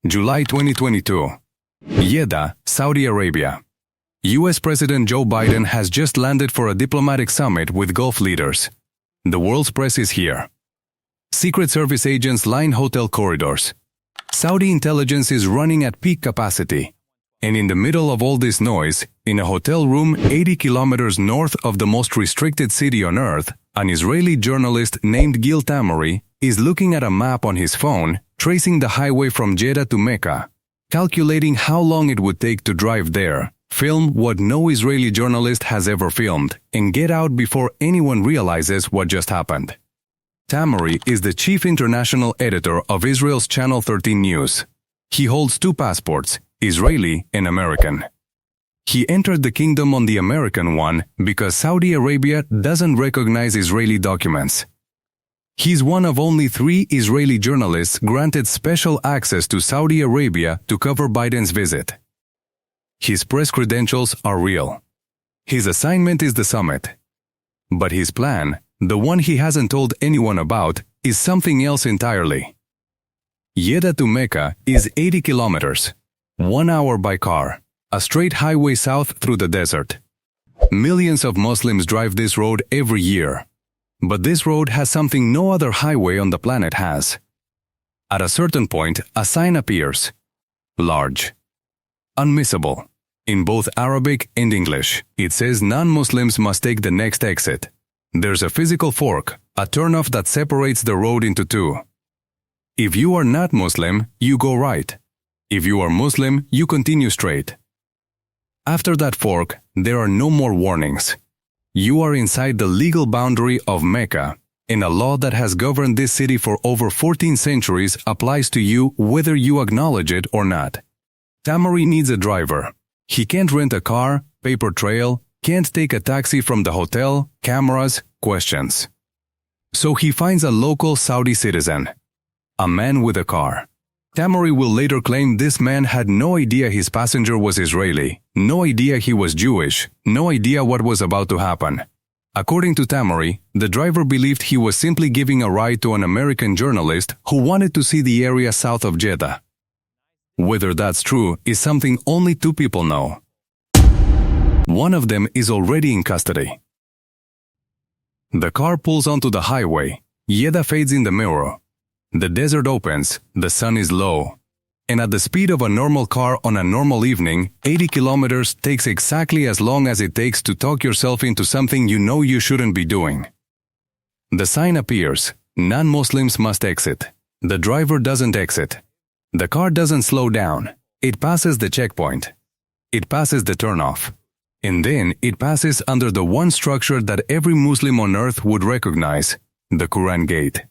July 2022. Jeddah, Saudi Arabia. US President Joe Biden has just landed for a diplomatic summit with Gulf leaders. The world's press is here. Secret Service agents line hotel corridors. Saudi intelligence is running at peak capacity. And in the middle of all this noise, in a hotel room 80 kilometers north of the most restricted city on earth, an Israeli journalist named Gil Tamori is looking at a map on his phone, tracing the highway from Jeddah to Mecca, calculating how long it would take to drive there, film what no Israeli journalist has ever filmed, and get out before anyone realizes what just happened. Tamori is the chief international editor of Israel's Channel 13 News. He holds two passports, Israeli and American. He entered the kingdom on the American one because Saudi Arabia doesn't recognize Israeli documents. He's one of only 3 Israeli journalists granted special access to Saudi Arabia to cover Biden's visit. His press credentials are real. His assignment is the summit. But his plan, the one he hasn't told anyone about, is something else entirely. Jeddah to Mecca is 80 kilometers, 1 hour by car, a straight highway south through the desert. Millions of Muslims drive this road every year. But this road has something no other highway on the planet has. At a certain point, a sign appears. Large. Unmissable. In both Arabic and English, it says non-Muslims must take the next exit. There's a physical fork, a turnoff that separates the road into 2. If you are not Muslim, you go right. If you are Muslim, you continue straight. After that fork, there are no more warnings. You are inside the legal boundary of Mecca, and a law that has governed this city for over 14 centuries applies to you whether you acknowledge it or not. Tamori needs a driver. He can't rent a car, paper trail, can't take a taxi from the hotel, cameras, questions. So he finds a local Saudi citizen, a man with a car. Tamori will later claim this man had no idea his passenger was Israeli, no idea he was Jewish, no idea what was about to happen. According to Tamori, the driver believed he was simply giving a ride to an American journalist who wanted to see the area south of Jeddah. Whether that's true is something only 2 people know. One of them is already in custody. The car pulls onto the highway. Jeddah fades in the mirror. The desert opens, the sun is low. And at the speed of a normal car on a normal evening, 80 kilometers takes exactly as long as it takes to talk yourself into something you know you shouldn't be doing. The sign appears, non-Muslims must exit. The driver doesn't exit. The car doesn't slow down. It passes the checkpoint. It passes the turnoff. And then it passes under the one structure that every Muslim on earth would recognize, the Quran gate.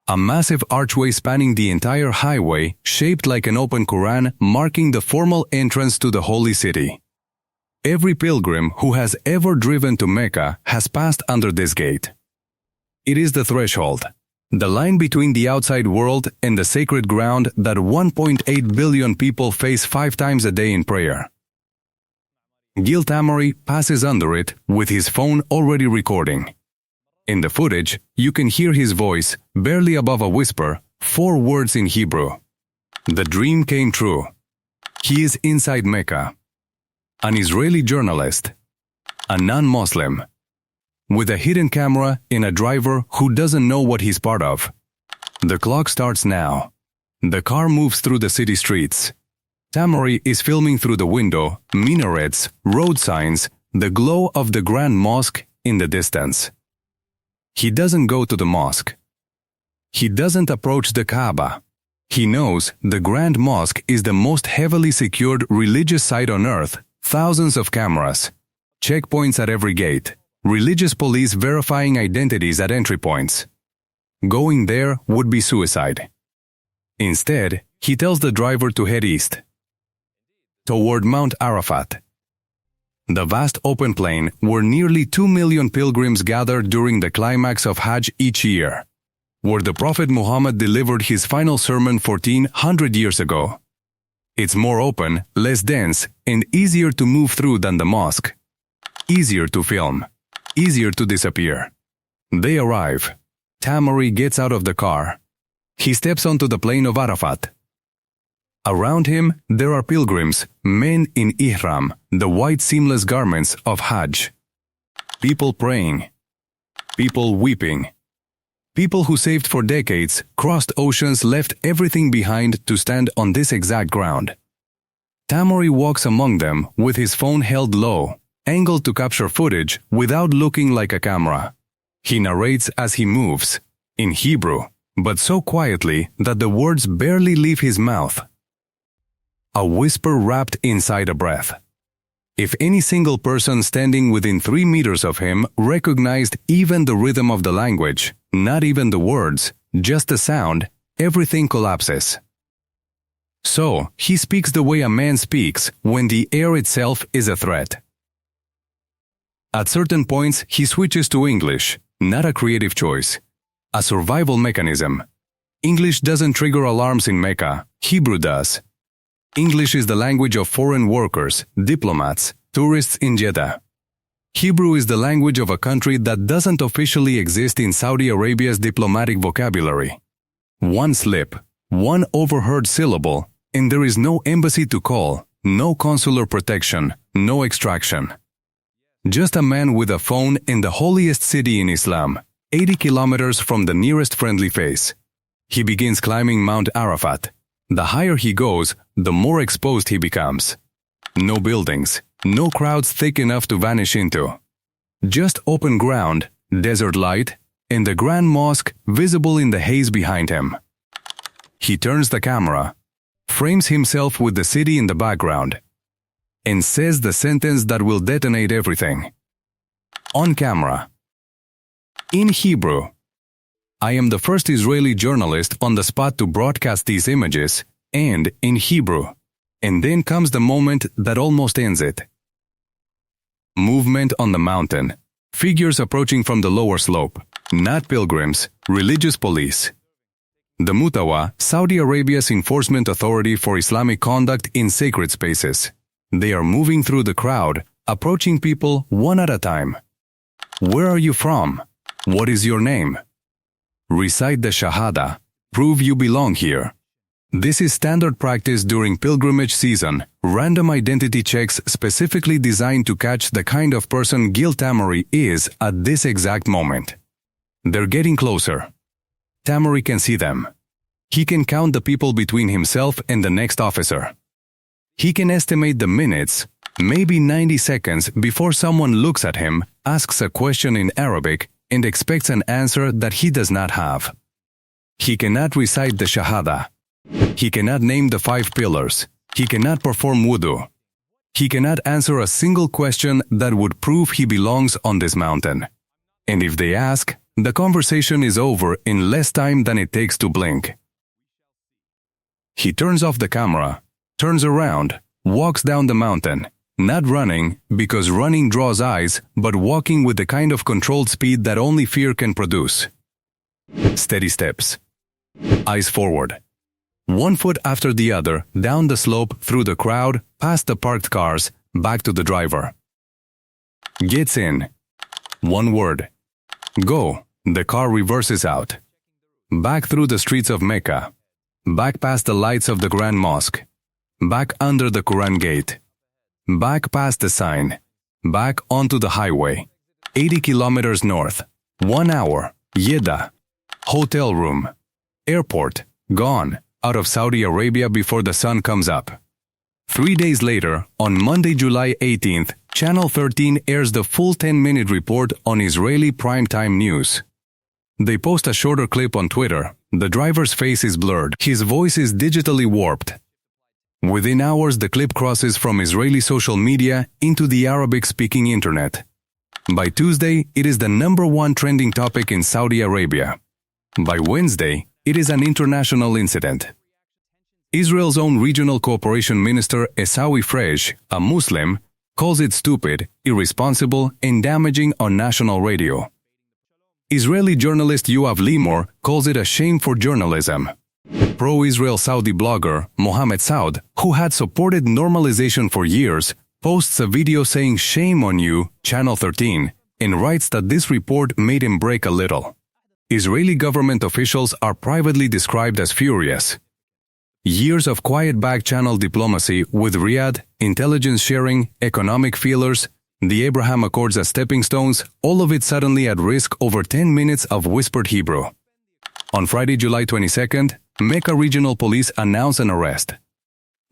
A massive archway spanning the entire highway, shaped like an open Quran, marking the formal entrance to the holy city. Every pilgrim who has ever driven to Mecca has passed under this gate. It is the threshold, the line between the outside world and the sacred ground that 1.8 billion people face 5 times a day in prayer. Gil Tamori passes under it with his phone already recording. In the footage, you can hear his voice, barely above a whisper, 4 words in Hebrew. The dream came true. He is inside Mecca. An Israeli journalist. A non-Muslim. With a hidden camera and a driver who doesn't know what he's part of. The clock starts now. The car moves through the city streets. Tamori is filming through the window, minarets, road signs, the glow of the Grand Mosque in the distance. He doesn't go to the mosque. He doesn't approach the Kaaba. He knows the Grand Mosque is the most heavily secured religious site on earth, thousands of cameras, checkpoints at every gate, religious police verifying identities at entry points. Going there would be suicide. Instead, he tells the driver to head east, toward Mount Arafat. The vast open plain where nearly 2 million pilgrims gather during the climax of Hajj each year, where the Prophet Muhammad delivered his final sermon 1400 years ago. It's more open, less dense, and easier to move through than the mosque. Easier to film. Easier to disappear. They arrive. Tamori gets out of the car. He steps onto the plain of Arafat. Around him, there are pilgrims, men in ihram, the white seamless garments of Hajj. People praying. People weeping. People who saved for decades, crossed oceans, left everything behind to stand on this exact ground. Tamori walks among them with his phone held low, angled to capture footage without looking like a camera. He narrates as he moves, in Hebrew, but so quietly that the words barely leave his mouth. A whisper wrapped inside a breath. If any single person standing within 3 meters of him recognized even the rhythm of the language, not even the words, just the sound, everything collapses. So, he speaks the way a man speaks when the air itself is a threat. At certain points, he switches to English, not a creative choice, a survival mechanism. English doesn't trigger alarms in Mecca, Hebrew does. English is the language of foreign workers, diplomats, tourists in Jeddah. Hebrew is the language of a country that doesn't officially exist in Saudi Arabia's diplomatic vocabulary. One slip, one overheard syllable, and there is no embassy to call, no consular protection, no extraction. Just a man with a phone in the holiest city in Islam, 80 kilometers from the nearest friendly face. He begins climbing Mount Arafat. The higher he goes, the more exposed he becomes. No buildings, no crowds thick enough to vanish into. Just open ground, desert light, and the Grand Mosque visible in the haze behind him. He turns the camera, frames himself with the city in the background, and says the sentence that will detonate everything. On camera. In Hebrew. I am the first Israeli journalist on the spot to broadcast these images, and in Hebrew. And then comes the moment that almost ends it. Movement on the mountain. Figures approaching from the lower slope. Not pilgrims, religious police. The Mutawa, Saudi Arabia's enforcement authority for Islamic conduct in sacred spaces. They are moving through the crowd, approaching people one at a time. Where are you from? What is your name? Recite the Shahada. Prove you belong here. This is standard practice during pilgrimage season, random identity checks specifically designed to catch the kind of person Gil Tamori is at this exact moment. They're getting closer. Tamori can see them. He can count the people between himself and the next officer. He can estimate the minutes, maybe 90 seconds before someone looks at him, asks a question in Arabic, and expects an answer that he does not have. He cannot recite the Shahada. He cannot name the 5 pillars. He cannot perform wudu. He cannot answer a single question that would prove he belongs on this mountain. And if they ask, the conversation is over in less time than it takes to blink. He turns off the camera, turns around, walks down the mountain. Not running, because running draws eyes, but walking with the kind of controlled speed that only fear can produce. Steady steps. Eyes forward. One foot after the other, down the slope, through the crowd, past the parked cars, back to the driver. Gets in. One word. Go. The car reverses out. Back through the streets of Mecca. Back past the lights of the Grand Mosque. Back under the Quran gate. Back past the sign. Back onto the highway. 80 kilometers north. 1 hour. Jeddah. Hotel room. Airport. Gone. Out of Saudi Arabia before the sun comes up. 3 days later, on Monday, July 18th, Channel 13 airs the full 10-minute report on Israeli primetime news. They post a shorter clip on Twitter. The driver's face is blurred. His voice is digitally warped. Within hours, the clip crosses from Israeli social media into the Arabic-speaking internet. By Tuesday, it is the #1 trending topic in Saudi Arabia. By Wednesday, it is an international incident. Israel's own regional cooperation minister Esawi Fresh, a Muslim, calls it stupid, irresponsible, and damaging on national radio. Israeli journalist Yoav Limor calls it a shame for journalism. Pro-Israel Saudi blogger Mohammed Saud, who had supported normalization for years, posts a video saying "Shame on you, Channel 13," and writes that this report made him break a little. Israeli government officials are privately described as furious. Years of quiet back-channel diplomacy with Riyadh, intelligence sharing, economic feelers, the Abraham Accords as stepping stones, all of it suddenly at risk over 10 minutes of whispered Hebrew. On Friday, July 22nd, Mecca Regional Police announced an arrest.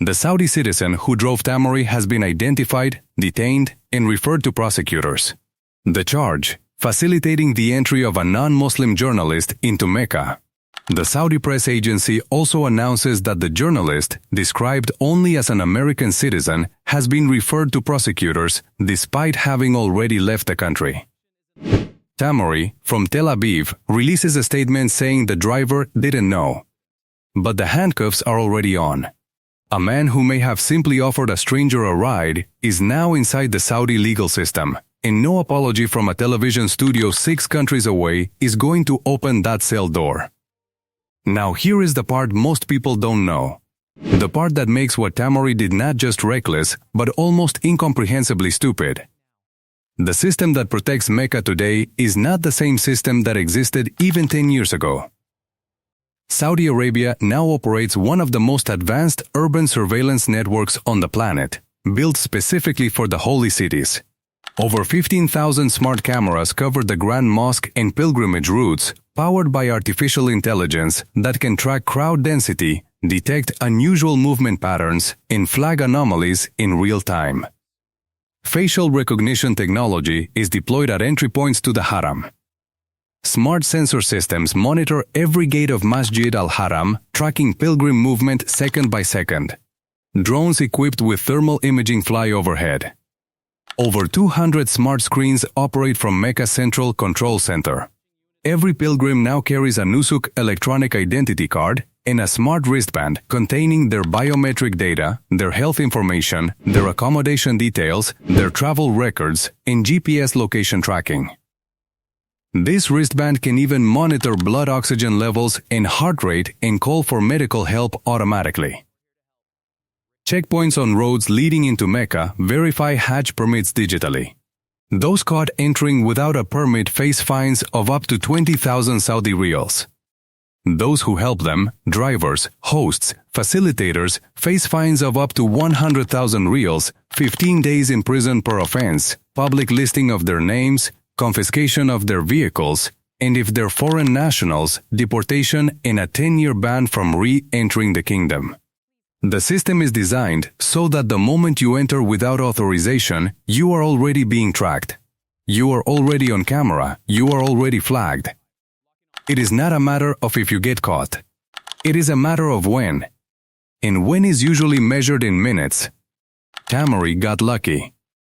The Saudi citizen who drove Tamari has been identified, detained, and referred to prosecutors. The charge: facilitating the entry of a non-Muslim journalist into Mecca. The Saudi press agency also announces that the journalist, described only as an American citizen, has been referred to prosecutors despite having already left the country. Tamari, from Tel Aviv, releases a statement saying the driver didn't know. But the handcuffs are already on. A man who may have simply offered a stranger a ride is now inside the Saudi legal system, and no apology from a television studio 6 countries away is going to open that cell door. Now here is the part most people don't know. The part that makes what Tamari did not just reckless, but almost incomprehensibly stupid. The system that protects Mecca today is not the same system that existed even 10 years ago. Saudi Arabia now operates one of the most advanced urban surveillance networks on the planet, built specifically for the holy cities. Over 15,000 smart cameras cover the Grand Mosque and pilgrimage routes, powered by artificial intelligence that can track crowd density, detect unusual movement patterns, and flag anomalies in real time. Facial recognition technology is deployed at entry points to the Haram. Smart sensor systems monitor every gate of Masjid al-Haram, tracking pilgrim movement second by second. Drones equipped with thermal imaging fly overhead. Over 200 smart screens operate from Mecca Central Control Center. Every pilgrim now carries a Nusuk electronic identity card and a smart wristband containing their biometric data, their health information, their accommodation details, their travel records, and GPS location tracking. This wristband can even monitor blood oxygen levels and heart rate and call for medical help automatically. Checkpoints on roads leading into Mecca verify Hajj permits digitally. Those caught entering without a permit face fines of up to 20,000 Saudi riyals. Those who help them, drivers, hosts, facilitators, face fines of up to 100,000 riyals, 15 days in prison per offense, public listing of their names, confiscation of their vehicles, and if they're foreign nationals, deportation and a 10-year ban from re-entering the kingdom. The system is designed so that the moment you enter without authorization, you are already being tracked. You are already on camera, you are already flagged. It is not a matter of if you get caught. It is a matter of when. And when is usually measured in minutes. Tamari got lucky.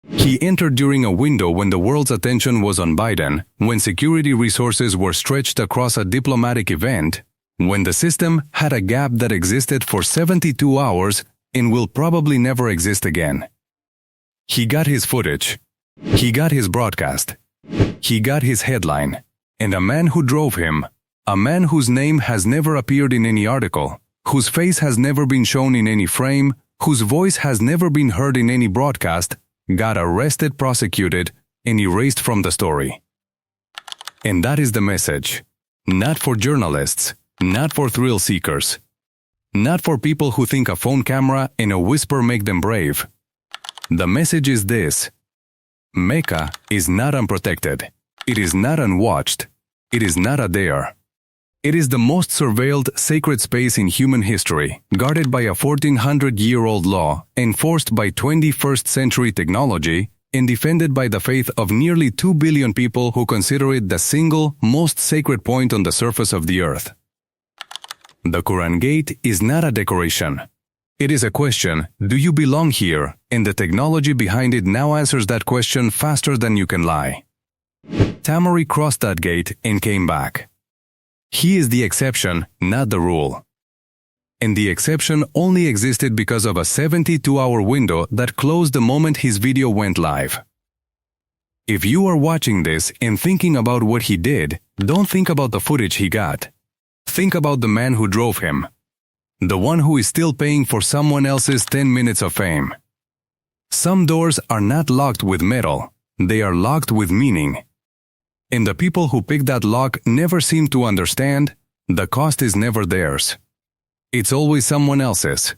He entered during a window when the world's attention was on Biden, when security resources were stretched across a diplomatic event, when the system had a gap that existed for 72 hours and will probably never exist again. He got his footage. He got his broadcast. He got his headline. And a man who drove him, a man whose name has never appeared in any article, whose face has never been shown in any frame, whose voice has never been heard in any broadcast, got arrested, prosecuted, and erased from the story. And that is the message. Not for journalists, not for thrill seekers, not for people who think a phone camera and a whisper make them brave. The message is this: Mecca is not unprotected. It is not unwatched. It is not a dare. It is the most surveilled sacred space in human history, guarded by a 1400-year-old law, enforced by 21st century technology, and defended by the faith of nearly 2 billion people who consider it the single most sacred point on the surface of the earth. The Quran Gate is not a decoration. It is a question: do you belong here? And the technology behind it now answers that question faster than you can lie. Tamari crossed that gate and came back. He is the exception, not the rule. And the exception only existed because of a 72-hour window that closed the moment his video went live. If you are watching this and thinking about what he did, don't think about the footage he got. Think about the man who drove him. The one who is still paying for someone else's 10 minutes of fame. Some doors are not locked with metal, they are locked with meaning. And the people who pick that lock never seem to understand, the cost is never theirs. It's always someone else's.